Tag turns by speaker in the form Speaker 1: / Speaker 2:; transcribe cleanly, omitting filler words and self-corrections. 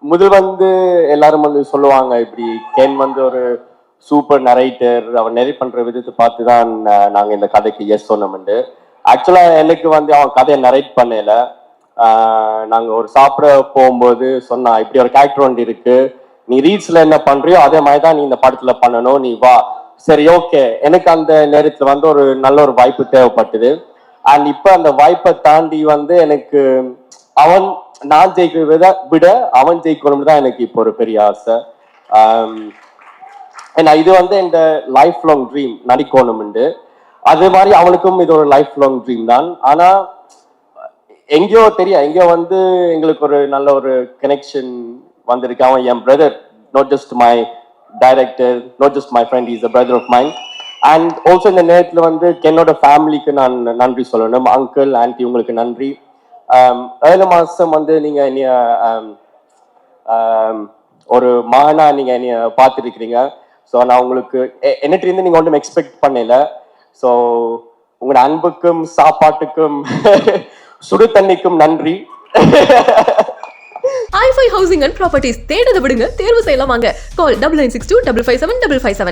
Speaker 1: முதல் வந்து எல்லாரும் வந்து சொல்லுவாங்க இப்படி கென் வந்து ஒரு சூப்பர் நரேட்டர், அவன் நெரேட் பண்ற விதத்தை பார்த்து தான் நாங்க இந்த கதைக்கு எஸ் சொன்னோம்ண்டு. ஆக்சுவலா எனக்கு வந்து அவன் கதையை நரேட் பண்ணல. நாங்க ஒரு சாப்பிட போகும்போது சொன்னா இப்படி ஒரு கேரக்டர் ஒன்று இருக்கு, நீ ரீல்ஸ்ல என்ன பண்றியோ அதே மாதிரி தான் நீ இந்த படத்துல பண்ணணும், நீ வா. சரி, ஓகே. எனக்கு அந்த நேரத்துல வந்து ஒரு நல்ல ஒரு வாய்ப்பு தேவைப்பட்டது. அண்ட் இப்ப அந்த வாய்ப்பை தாண்டி வந்து எனக்கு அவன் நான் ஜெயிக்கிறத விட அவன் ஜெயிக்கணும் தான் எனக்கு இப்போ ஒரு பெரிய ஆசை. ஏன்னா இது வந்து என் லைஃப் லாங் ட்ரீம், நடிக்கணும்ண்டு. அது மாதிரி அவனுக்கும் இது ஒரு லைஃப் லாங் ட்ரீம் தான். ஆனா எங்கேயோ எங்கேயோ வந்து எங்களுக்கு ஒரு நல்ல ஒரு கனெக்ஷன் வந்திருக்கு. அவன் என் brother, not just my director, not just my friend, is a brother of mind. And also இந்த நேரத்தில் வந்து என்னோட ஃபேமிலிக்கு நான் நன்றி சொல்லணும். அங்கிள், ஆன்டி, உங்களுக்கு நன்றி. 7 மாதம் வந்து நீங்கள் என்னைய ஒரு மகனா நீங்கள் என்னைய பார்த்துருக்கிறீங்க. ஸோ நான் உங்களுக்கு என்னட்டிருந்து நீங்கள் ஒன்றும் எக்ஸ்பெக்ட் பண்ணல. ஸோ உங்களோட அன்புக்கும் சாப்பாட்டுக்கும் சுடு தண்ணிக்கும் நன்றி.
Speaker 2: i5 ஹவுசிங் அண்ட் ப்ராப்பர்ட்டிஸ் தேடுது விடுங்க, தேர்வு செய்யலாம் வாங்க. கால் 9962557557.